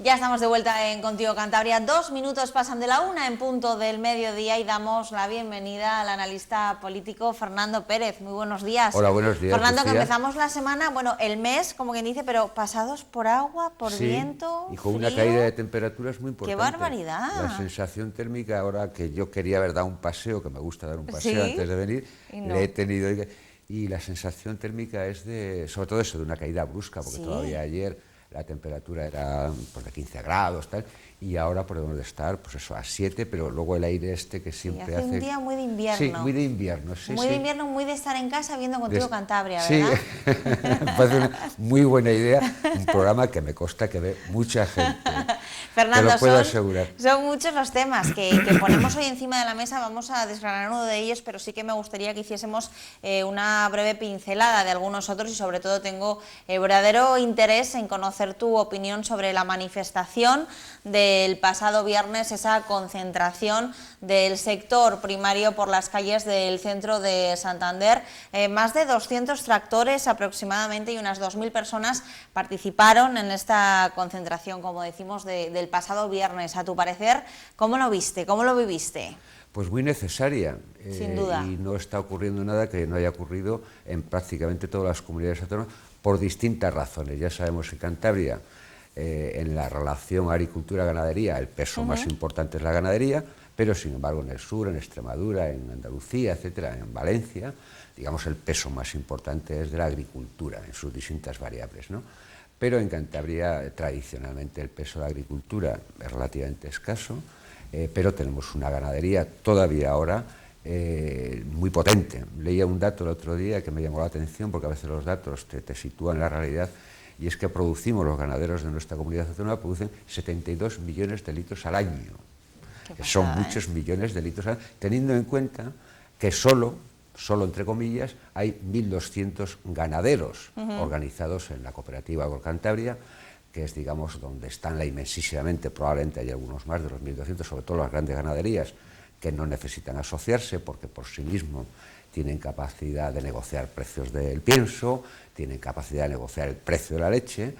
Ya estamos de vuelta en Contigo Cantabria. 2 minutos pasan de la 1 en punto del mediodía y damos la bienvenida al analista político Fernando Pérez. Muy buenos días. Hola, buenos días, Fernando, Lucía. que empezamos la semana, bueno, el mes, como quien dice, pero pasados por agua, por viento, y con frío. una caída de temperaturas muy importante. ¡Qué barbaridad! La sensación térmica, ahora que yo quería haber dado un paseo, que me gusta dar un paseo antes de venir, no. le he tenido... Y la sensación térmica es de, sobre todo eso, de una caída brusca, porque todavía ayer la temperatura era pues, de 15 grados, tal, y ahora podemos estar, pues eso, a 7, pero luego el aire este que siempre hace un día muy de invierno. Sí, muy de invierno, sí. Muy de invierno, muy de estar en casa viendo Contigo Cantabria, sí, ¿verdad? me parece una muy buena idea, un programa que me consta que ve mucha gente. Fernando, te lo puedo asegurar. Son muchos los temas que ponemos hoy encima de la mesa. Vamos a desgranar uno de ellos, pero sí que me gustaría que hiciésemos una breve pincelada de algunos otros y sobre todo tengo verdadero interés en conocer tu opinión sobre la manifestación del pasado viernes, esa concentración del sector primario por las calles del centro de Santander. Más de 200 tractores aproximadamente y unas 2.000 personas participaron en esta concentración, como decimos, del pasado viernes. A tu parecer, ¿cómo lo viste? ¿Cómo lo viviste? Pues muy necesaria. Sin duda. Y no está ocurriendo nada que no haya ocurrido en prácticamente todas las comunidades autónomas por distintas razones. Ya sabemos que en Cantabria, en la relación agricultura-ganadería, el peso más importante es la ganadería, pero sin embargo en el sur, en Extremadura, en Andalucía, etcétera, en Valencia, digamos el peso más importante es de la agricultura en sus distintas variables, ¿no? Pero en Cantabria tradicionalmente el peso de la agricultura es relativamente escaso, pero tenemos una ganadería todavía ahora muy potente. Leía un dato el otro día que me llamó la atención, porque a veces los datos te sitúan en la realidad, y es que producimos, los ganaderos de nuestra comunidad autónoma producen 72 millones de litros al año. Son muchos millones de litros al año, teniendo en cuenta que solo entre comillas, hay 1.200 ganaderos organizados en la cooperativa Agrocantabria, que es, digamos, donde están inmensísimamente, probablemente hay algunos más de los 1.200, sobre todo las grandes ganaderías, que no necesitan asociarse porque por sí mismos tienen capacidad de negociar precios del pienso, tienen capacidad de negociar el precio de la leche,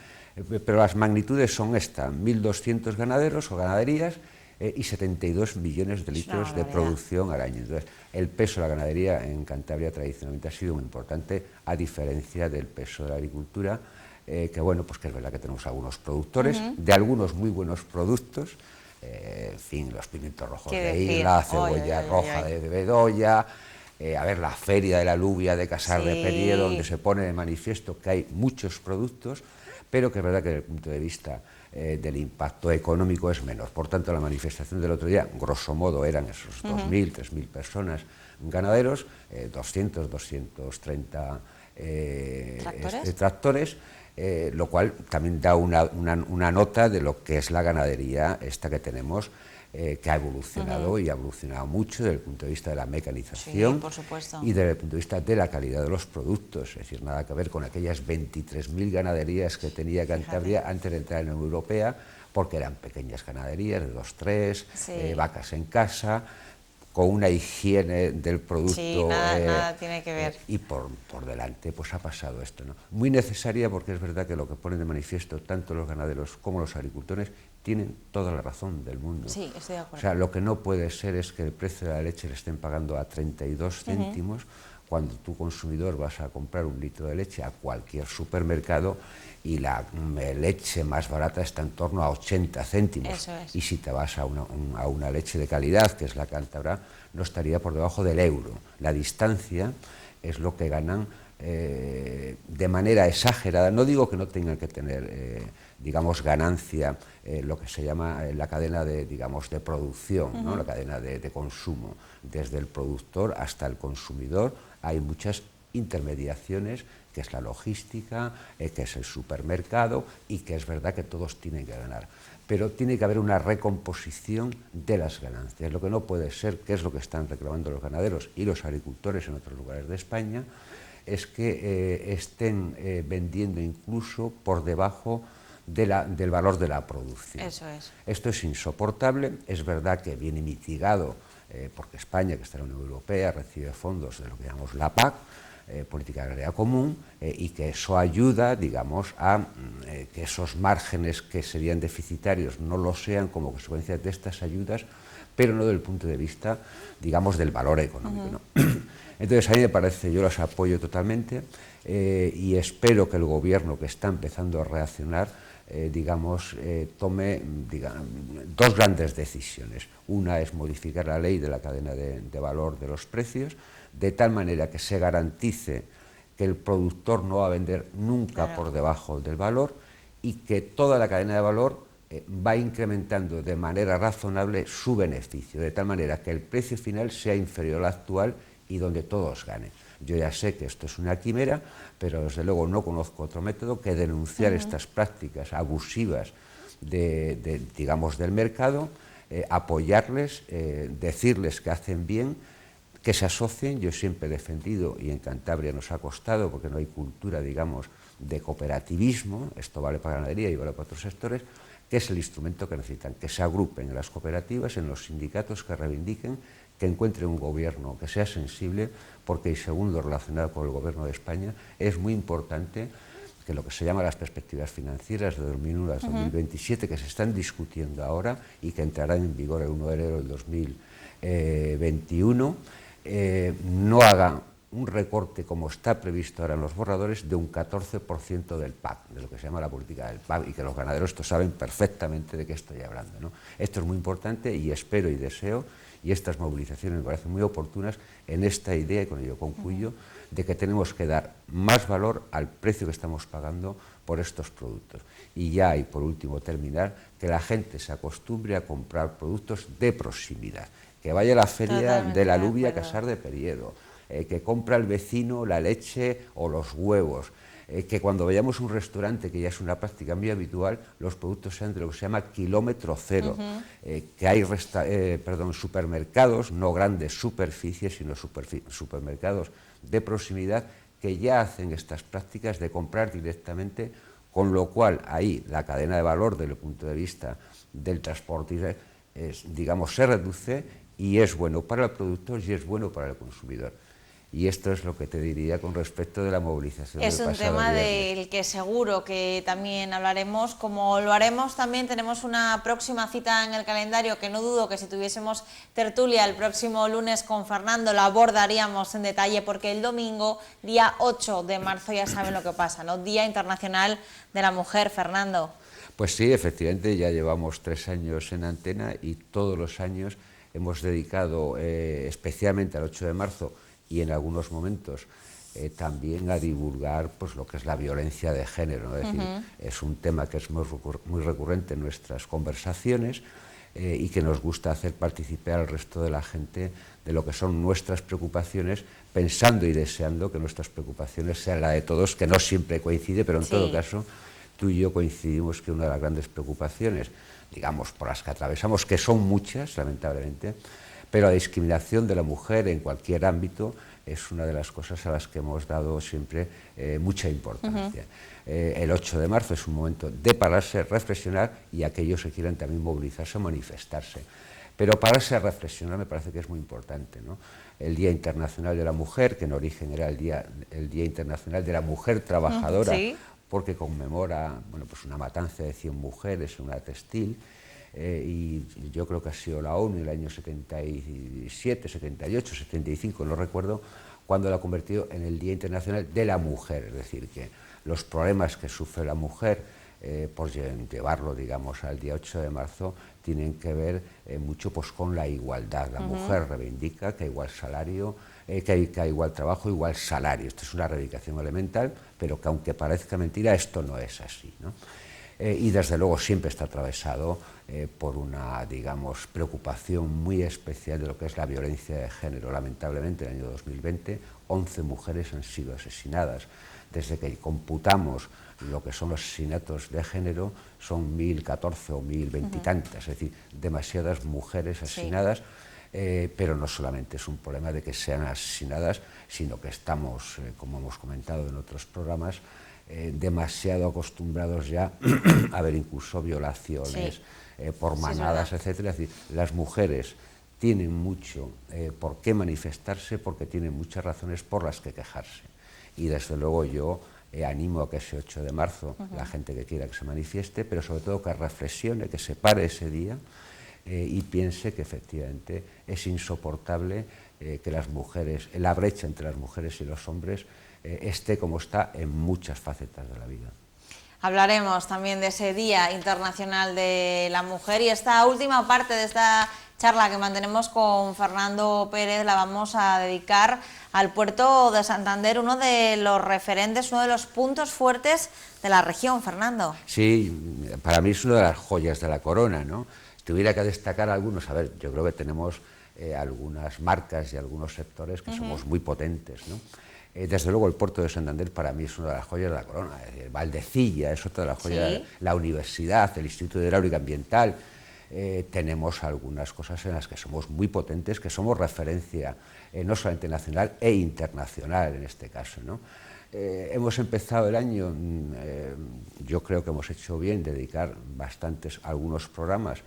pero las magnitudes son estas: 1.200 ganaderos o ganaderías y 72 millones de litros de producción al año. Entonces, el peso de la ganadería en Cantabria tradicionalmente ha sido muy importante, a diferencia del peso de la agricultura, que bueno, pues que es verdad que tenemos algunos productores, de algunos muy buenos productos, en fin, los pimientos rojos de Isla, cebolla roja de Bedoya, a ver, la feria de la alubia de Casar de Perier, donde se pone de manifiesto que hay muchos productos, pero que es verdad que desde el punto de vista del impacto económico es menor. Por tanto, la manifestación del otro día, grosso modo, eran esos 2.000, 3.000 personas ganaderos, 200, 230 tractores, lo cual también da una nota de lo que es la ganadería esta que tenemos, que ha evolucionado y ha evolucionado mucho desde el punto de vista de la mecanización y desde el punto de vista de la calidad de los productos, es decir, nada que ver con aquellas 23.000 ganaderías que tenía Cantabria antes de entrar en la Unión Europea, porque eran pequeñas ganaderías de 2-3, vacas en casa, con una higiene del producto. Sí, nada tiene que ver. Y por delante pues ha pasado esto, ¿no? Muy necesaria, porque es verdad que lo que ponen de manifiesto tanto los ganaderos como los agricultores tienen toda la razón del mundo. Sí, estoy de acuerdo. O sea, lo que no puede ser es que el precio de la leche le estén pagando a 32 céntimos cuando tú, consumidor, vas a comprar un litro de leche a cualquier supermercado y la leche más barata está en torno a 80 céntimos. Eso es. Y si te vas a una leche de calidad, que es la cántabra, no estaría por debajo del euro. La distancia es lo que ganan de manera exagerada. No digo que no tengan que tener, digamos, ganancia, lo que se llama la cadena de, digamos, de producción, ¿no? La cadena de consumo. Desde el productor hasta el consumidor hay muchas intermediaciones, que es la logística, que es el supermercado, y que es verdad que todos tienen que ganar. Pero tiene que haber una recomposición de las ganancias. Lo que no puede ser, que es lo que están reclamando los ganaderos y los agricultores en otros lugares de España, es que estén vendiendo incluso por debajo del valor de la producción. Eso es. Esto es insoportable. Es verdad que viene mitigado porque España, que está en la Unión Europea, recibe fondos de lo que llamamos la PAC, política agraria común, y que eso ayuda, digamos, a que esos márgenes que serían deficitarios no lo sean como consecuencia de estas ayudas, pero no desde el punto de vista, digamos, del valor económico, ¿no? Entonces, a mí me parece, yo los apoyo totalmente, y espero que el gobierno, que está empezando a reaccionar, tome dos grandes decisiones. Una es modificar la ley de la cadena de valor de los precios, de tal manera que se garantice que el productor no va a vender nunca por debajo del valor, y que toda la cadena de valor va incrementando de manera razonable su beneficio, de tal manera que el precio final sea inferior al actual y donde todos ganen. Yo ya sé que esto es una quimera, pero desde luego no conozco otro método que denunciar estas prácticas abusivas digamos, del mercado, apoyarles, decirles que hacen bien, que se asocien. Yo siempre he defendido, y en Cantabria nos ha costado porque no hay cultura, digamos, de cooperativismo, esto vale para ganadería y vale para otros sectores, que es el instrumento que necesitan, que se agrupen en las cooperativas, en los sindicatos, que reivindiquen, que encuentren un gobierno que sea sensible, porque, y segundo, relacionado con el gobierno de España, es muy importante que lo que se llama las perspectivas financieras de 2001 a 2027, que se están discutiendo ahora y que entrarán en vigor el 1 de enero del 2021, no haga un recorte, como está previsto ahora en los borradores, de un 14% del PAC, de lo que se llama la política del PAC, y que los ganaderos esto saben perfectamente de qué estoy hablando, ¿no? Esto es muy importante, y espero y deseo, y estas movilizaciones me parecen muy oportunas en esta idea, y con ello concluyo, de que tenemos que dar más valor al precio que estamos pagando por estos productos. Y ya, y por último terminar, que la gente se acostumbre a comprar productos de proximidad, que vaya a la feria de la alubia a Casar de Periedo, que compra el vecino la leche o los huevos, que cuando vayamos a un restaurante, que ya es una práctica muy habitual, los productos sean de lo que se llama kilómetro cero, que hay supermercados, no grandes superficies, sino supermercados de proximidad, que ya hacen estas prácticas de comprar directamente, con lo cual ahí la cadena de valor desde el punto de vista del transporte, digamos, se reduce, y es bueno para el productor y es bueno para el consumidor. Y esto es lo que te diría con respecto de la movilización del pasado viernes. Es un tema del que seguro que también hablaremos. Como lo haremos, también tenemos una próxima cita en el calendario, que no dudo que si tuviésemos tertulia el próximo lunes con Fernando la abordaríamos en detalle, porque el domingo, día 8 de marzo, ya saben lo que pasa, ¿no? Día Internacional de la Mujer, Fernando. Pues sí, efectivamente, ya llevamos 3 años en antena, y todos los años hemos dedicado, especialmente al 8 de marzo, y en algunos momentos también a divulgar, pues, lo que es la violencia de género, ¿no? Es decir, es un tema que es muy recurrente en nuestras conversaciones, y que nos gusta hacer participar al resto de la gente de lo que son nuestras preocupaciones, pensando y deseando que nuestras preocupaciones sean la de todos, que no siempre coincide, pero en todo caso tú y yo coincidimos que una de las grandes preocupaciones, digamos, por las que atravesamos, que son muchas, lamentablemente, pero la discriminación de la mujer en cualquier ámbito es una de las cosas a las que hemos dado siempre mucha importancia. El 8 de marzo es un momento de pararse, reflexionar, y aquellos que quieran también movilizarse o manifestarse. Pero pararse a reflexionar me parece que es muy importante, ¿no? El Día Internacional de la Mujer, que en origen era el Día Internacional de la Mujer Trabajadora, porque conmemora, bueno, pues una matanza de 100 mujeres en una textil, y yo creo que ha sido la ONU en el año 77, 78, 75, no recuerdo, cuando la convirtió en el Día Internacional de la Mujer. Es decir, que los problemas que sufre la mujer por llevarlo, digamos, al día 8 de marzo, tienen que ver mucho, pues, con la igualdad. La mujer reivindica que hay igual salario, que hay igual trabajo, igual salario. Esto es una reivindicación elemental, pero que, aunque parezca mentira, esto no es así, ¿no? Y desde luego siempre está atravesado por una, digamos, preocupación muy especial de lo que es la violencia de género. Lamentablemente, en el año 2020, 11 mujeres han sido asesinadas. Desde que computamos lo que son los asesinatos de género, son 1014 o 1020 y tantas, es decir, demasiadas mujeres asesinadas. Pero no solamente es un problema de que sean asesinadas, sino que estamos, como hemos comentado en otros programas, demasiado acostumbrados ya a ver incluso violaciones por manadas, etcétera. Es decir, las mujeres tienen mucho por qué manifestarse, porque tienen muchas razones por las que quejarse. y desde luego yo animo a que ese 8 de marzo la gente que quiera que se manifieste, pero sobre todo que reflexione, que se pare ese día y piense que efectivamente es insoportable que las mujeres, la brecha entre las mujeres y los hombres esté como está en muchas facetas de la vida. Hablaremos también de ese Día Internacional de la Mujer, y esta última parte de esta charla que mantenemos con Fernando Pérez la vamos a dedicar al puerto de Santander, uno de los referentes, uno de los puntos fuertes de la región, Fernando. Sí, para mí es una de las joyas de la corona, ¿no? Si tuviera que destacar algunos, a ver, yo creo que tenemos algunas marcas y algunos sectores que somos muy potentes, ¿no? Desde luego el puerto de Santander para mí es una de las joyas de la corona. Valdecilla es otra de las joyas, sí. La universidad, el Instituto de Hidráulica Ambiental. Tenemos algunas cosas en las que somos muy potentes, que somos referencia no solamente nacional e internacional en este caso, ¿no? Hemos empezado el año, yo creo que hemos hecho bien dedicar algunos programas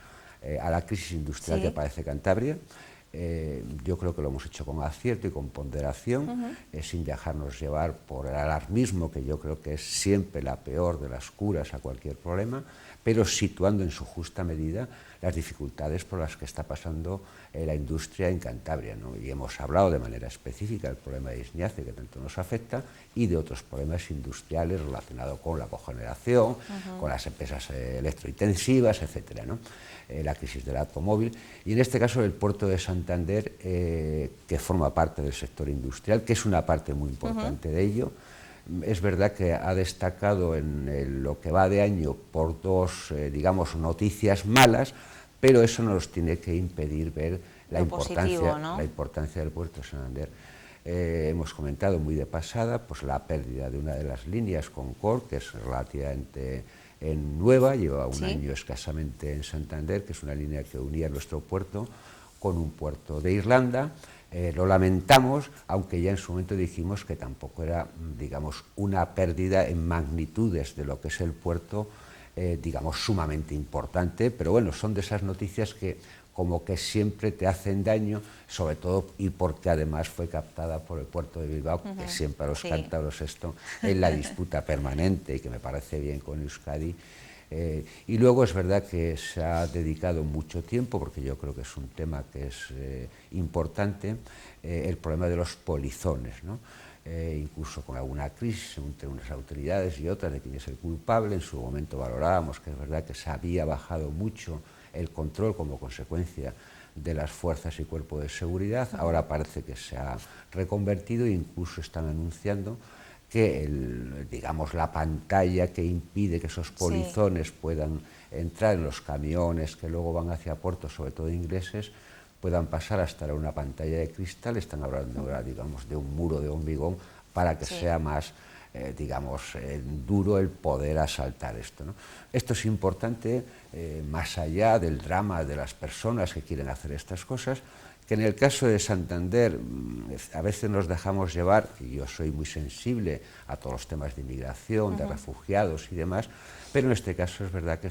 a la crisis industrial que padece Cantabria. Yo creo que lo hemos hecho con acierto y con ponderación, sin dejarnos llevar por el alarmismo, que yo creo que es siempre la peor de las curas a cualquier problema, pero situando en su justa medida las dificultades por las que está pasando la industria en Cantabria, ¿no? Y hemos hablado de manera específica del problema de Isniace, que tanto nos afecta, y de otros problemas industriales relacionados con la cogeneración, con las empresas electrointensivas, etcétera, ¿no? La crisis del automóvil, y en este caso el puerto de Santander, que forma parte del sector industrial, que es una parte muy importante de ello. Es verdad que ha destacado en lo que va de año por dos, digamos, noticias malas, pero eso no nos tiene que impedir ver la importancia del puerto de Santander. Hemos comentado muy de pasada pues la pérdida de una de las líneas Concorde, que es relativamente nueva, lleva un año escasamente en Santander, que es una línea que unía nuestro puerto con un puerto de Irlanda. Lo lamentamos, aunque ya en su momento dijimos que tampoco era, digamos, una pérdida en magnitudes de lo que es el puerto, digamos, sumamente importante, pero bueno, son de esas noticias que como que siempre te hacen daño, sobre todo y porque además fue captada por el puerto de Bilbao, que siempre a los cántabros esto es la disputa permanente y que me parece bien con Euskadi. Y luego es verdad que se ha dedicado mucho tiempo, porque yo creo que es un tema que es importante, el problema de los polizones, ¿no? Incluso con alguna crisis entre unas autoridades y otras de quién es el culpable. En su momento valorábamos que es verdad que se había bajado mucho el control como consecuencia de las fuerzas y cuerpos de seguridad. Ahora parece que se ha reconvertido e incluso están anunciando que digamos, la pantalla que impide que esos polizones puedan entrar en los camiones que luego van hacia puertos, sobre todo ingleses, puedan pasar hasta una pantalla de cristal. Están hablando ahora, digamos, de un muro de hormigón para que sea más, digamos, duro el poder asaltar esto, ¿no? Esto es importante, más allá del drama de las personas que quieren hacer estas cosas, que en el caso de Santander a veces nos dejamos llevar, y yo soy muy sensible a todos los temas de inmigración, de refugiados y demás, pero en este caso es verdad que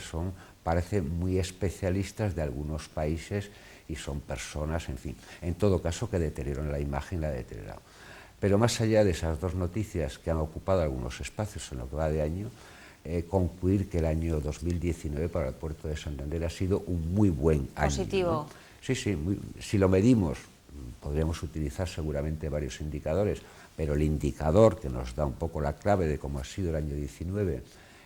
parece muy especialistas de algunos países y son personas, en fin, en todo caso que deterioran la imagen, la ha deteriorado. Pero más allá de esas dos noticias que han ocupado algunos espacios en lo que va de año, concluir que el año 2019 para el puerto de Santander ha sido un muy buen año. Positivo. ¿No? Sí, si lo medimos, podríamos utilizar seguramente varios indicadores, pero el indicador que nos da un poco la clave de cómo ha sido el año 19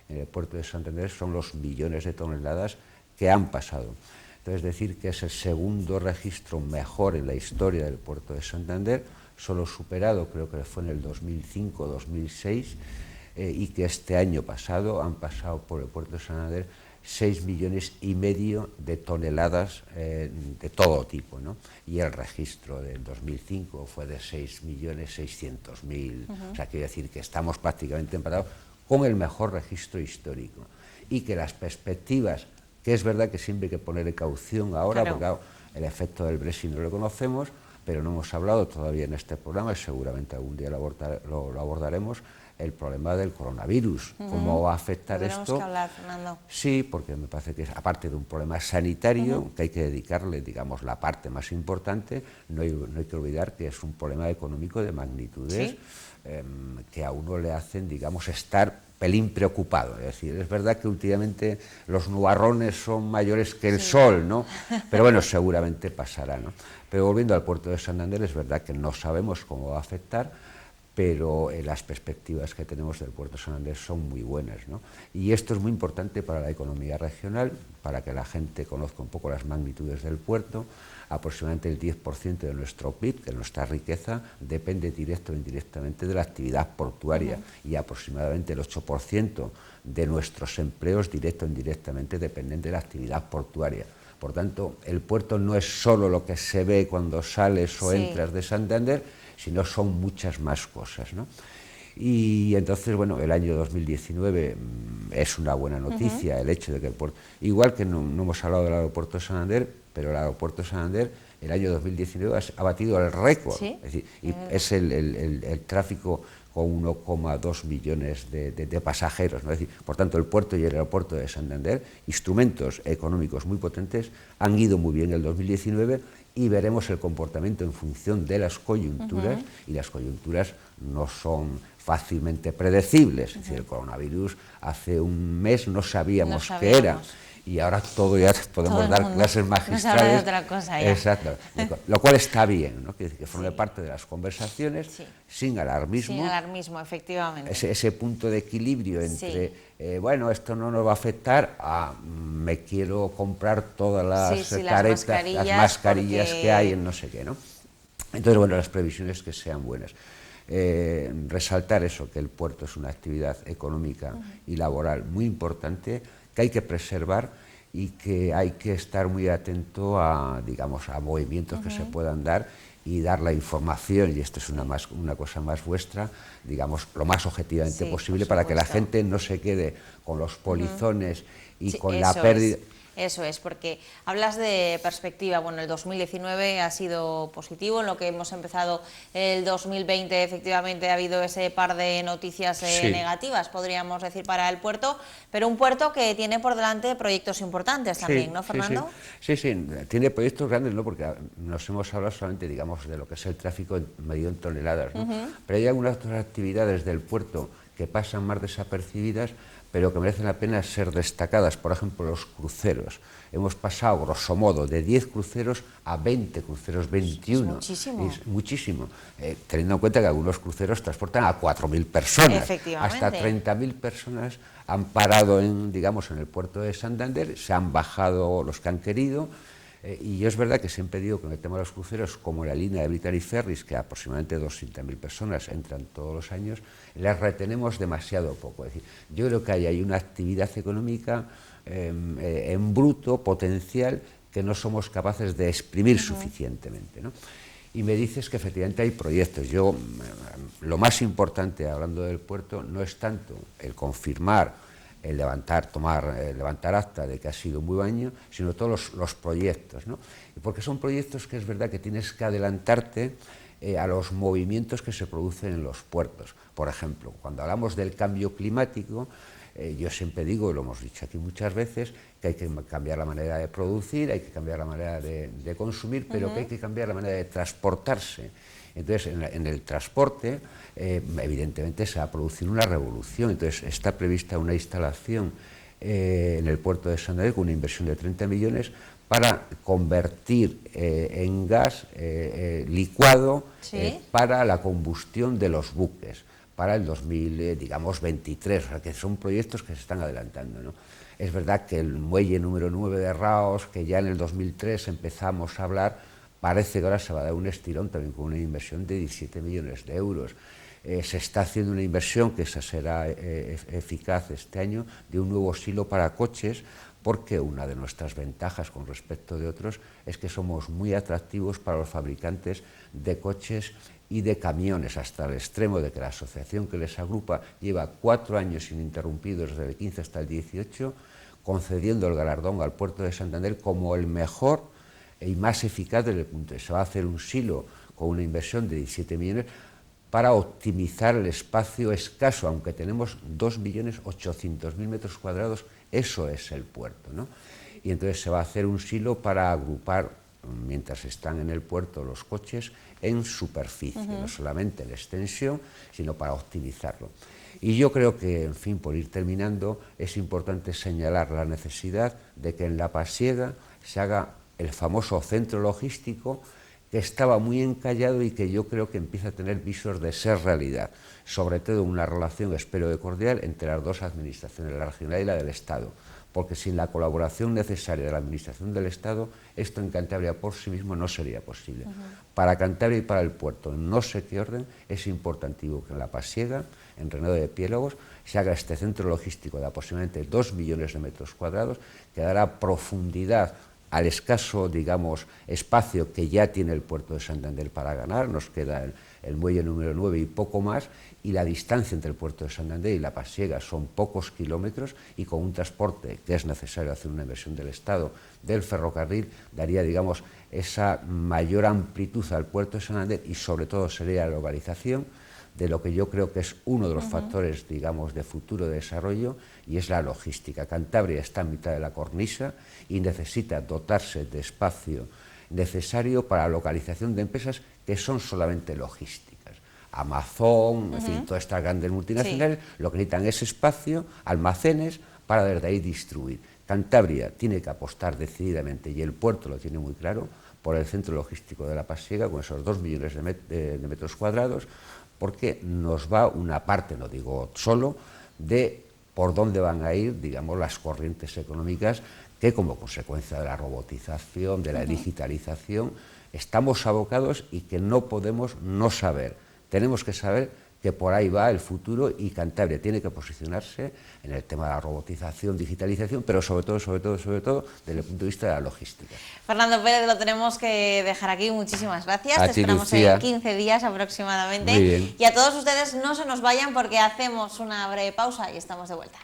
en el puerto de Santander son los millones de toneladas que han pasado. Entonces, decir que es el segundo registro mejor en la historia del puerto de Santander, solo superado creo que fue en el 2005-2006, y que este año pasado han pasado por el puerto de Santander 6,5 millones de toneladas de todo tipo, ¿no? Y el registro del 2005 fue de 6,6 millones. O sea, quiere decir que estamos prácticamente empatados con el mejor registro histórico. Y que las perspectivas, que es verdad que siempre hay que ponerle caución ahora, porque claro, el efecto del Brexit no lo conocemos, pero no hemos hablado todavía en este programa, y seguramente algún día lo abordaremos, el problema del coronavirus. ¿Cómo va a afectar esto? Tenemos que hablar, Fernando. Sí, porque me parece que aparte de un problema sanitario, que hay que dedicarle, digamos, la parte más importante, no hay que olvidar que es un problema económico de magnitudes que a uno le hacen, digamos, estar pelín preocupado. Es decir, es verdad que últimamente los nubarrones son mayores que el sol, ¿no? Pero bueno, seguramente pasará, ¿no? Pero volviendo al puerto de Santander, es verdad que no sabemos cómo va a afectar, pero las perspectivas que tenemos del puerto de Santander son muy buenas, ¿no? Y esto es muy importante para la economía regional, para que la gente conozca un poco las magnitudes del puerto. Aproximadamente el 10% de nuestro PIB, de nuestra riqueza, depende directo o indirectamente de la actividad portuaria, y aproximadamente el 8% de nuestros empleos, directo o indirectamente, dependen de la actividad portuaria. Por tanto, el puerto no es solo lo que se ve cuando sales o entras de Santander, sino son muchas más cosas, ¿no? Y entonces, bueno, el año 2019 es una buena noticia, el hecho de que el puerto, igual que no hemos hablado del aeropuerto de Santander, pero el aeropuerto de Santander el año 2019 ha batido el récord, ¿sí? Es decir, y es el tráfico con 1,2 millones de pasajeros, ¿no? Es decir, por tanto, el puerto y el aeropuerto de Santander, instrumentos económicos muy potentes, han ido muy bien en el 2019, y veremos el comportamiento en función de las coyunturas, y las coyunturas no son fácilmente predecibles. Es decir, el coronavirus hace un mes no sabíamos qué era, y ahora todo ya podemos dar clases magistrales. De otra cosa ya. Exacto. Lo cual está bien, ¿no? Que forme parte de las conversaciones, sin alarmismo. Sin alarmismo, efectivamente. Ese punto de equilibrio entre, bueno, esto no nos va a afectar, me quiero comprar todas las caretas, las mascarillas que hay en no sé qué, ¿no? Entonces, bueno, las previsiones que sean buenas. Resaltar eso, que el puerto es una actividad económica y laboral muy importante, que hay que preservar y que hay que estar muy atento a, digamos, a movimientos que se puedan dar, y dar la información, y esto es una cosa más vuestra, digamos, lo más objetivamente posible, para que la gente no se quede con los polizones y con la pérdida. Eso es, porque hablas de perspectiva. Bueno, el 2019 ha sido positivo, en lo que hemos empezado el 2020 efectivamente ha habido ese par de noticias negativas, podríamos decir, para el puerto, pero un puerto que tiene por delante proyectos importantes también, ¿no, Fernando? Sí, tiene proyectos grandes, ¿no? Porque nos hemos hablado solamente, digamos, de lo que es el tráfico medido en toneladas, ¿no? Pero hay algunas otras actividades del puerto que pasan más desapercibidas, pero que merecen la pena ser destacadas. Por ejemplo, los cruceros. Hemos pasado, grosso modo, de 10 cruceros a 20 cruceros, 21. Es muchísimo. Es muchísimo. Teniendo en cuenta que algunos cruceros transportan a 4.000 personas. Efectivamente. Hasta 30.000 personas han parado digamos, en el puerto de Santander, se han bajado los que han querido. Y yo es verdad que siempre digo que en el tema de los cruceros, como la línea de Brittany Ferries, que aproximadamente 200.000 personas entran todos los años, las retenemos demasiado poco. Es decir, yo creo que hay una actividad económica en bruto, potencial, que no somos capaces de exprimir suficientemente, ¿no? Y me dices que efectivamente hay proyectos. Yo, lo más importante, hablando del puerto, no es tanto el confirmar, el levantar acta de que ha sido un buen año, sino todos los proyectos, ¿no? Porque son proyectos que es verdad que tienes que adelantarte a los movimientos que se producen en los puertos. Por ejemplo, cuando hablamos del cambio climático, yo siempre digo, y lo hemos dicho aquí muchas veces, que hay que cambiar la manera de producir, hay que cambiar la manera de consumir, pero que hay que cambiar la manera de transportarse. Entonces, en el transporte, evidentemente se va a producir una revolución. Entonces, está prevista una instalación en el puerto de Santander con una inversión de 30 millones para convertir en gas licuado para la combustión de los buques para el 2023, o sea, que son proyectos que se están adelantando, ¿no? Es verdad que el muelle número 9 de Raos, que ya en el 2003 empezamos a hablar, parece que ahora se va a dar un estirón también con una inversión de 17 millones de euros. Se está haciendo una inversión, que esa será eficaz este año, de un nuevo silo para coches, porque una de nuestras ventajas con respecto de otros es que somos muy atractivos para los fabricantes de coches y de camiones, hasta el extremo de que la asociación que les agrupa lleva 4 años ininterrumpidos, desde el 15 hasta el 18, concediendo el galardón al puerto de Santander como el mejor y más eficaz desde el punto de vista. Se va a hacer un silo con una inversión de 17 millones para optimizar el espacio escaso, aunque tenemos 2.800.000 metros cuadrados, eso es el puerto, ¿no? Y entonces se va a hacer un silo para agrupar, mientras están en el puerto los coches, en superficie, no solamente en extensión, sino para optimizarlo. Y yo creo que, en fin, por ir terminando, es importante señalar la necesidad de que en La Pasiega se haga el famoso centro logístico, que estaba muy encallado y que yo creo que empieza a tener visos de ser realidad, sobre todo una relación, espero, de cordial entre las dos administraciones, la regional y la del Estado, porque sin la colaboración necesaria de la administración del Estado, esto en Cantabria por sí mismo no sería posible. Para Cantabria y para el puerto, en no sé qué orden, es importante que en La Pasiega, en Renedo de Piélagos, se haga este centro logístico de aproximadamente 2 millones de metros cuadrados, que dará profundidad al escaso, digamos, espacio que ya tiene el puerto de Santander para ganar. Nos queda el muelle número 9 y poco más, y la distancia entre el puerto de Santander y La Pasiega son pocos kilómetros, y con un transporte que es necesario hacer una inversión del Estado, del ferrocarril, daría, digamos, esa mayor amplitud al puerto de Santander, y sobre todo sería la localización de lo que yo creo que es uno de los factores, digamos, de futuro de desarrollo, y es la logística. Cantabria está en mitad de la cornisa y necesita dotarse de espacio necesario para la localización de empresas que son solamente logísticas. Amazon, en fin, todas estas grandes multinacionales, lo que necesitan es espacio, almacenes, para desde ahí distribuir. Cantabria tiene que apostar decididamente, y el puerto lo tiene muy claro, por el centro logístico de La Pasiega, con esos 2 millones de metros cuadrados, porque nos va una parte, no digo solo, de por dónde van a ir, digamos, las corrientes económicas que, como consecuencia de la robotización, de la digitalización, estamos abocados y que no podemos no saber. Tenemos que saber que por ahí va el futuro, y Cantabria tiene que posicionarse en el tema de la robotización, digitalización, pero sobre todo, desde el punto de vista de la logística. Fernando Pérez, lo tenemos que dejar aquí. Muchísimas gracias. A Te ti, esperamos Lucía. en 15 días aproximadamente. Muy bien. Y a todos ustedes, no se nos vayan, porque hacemos una breve pausa y estamos de vuelta.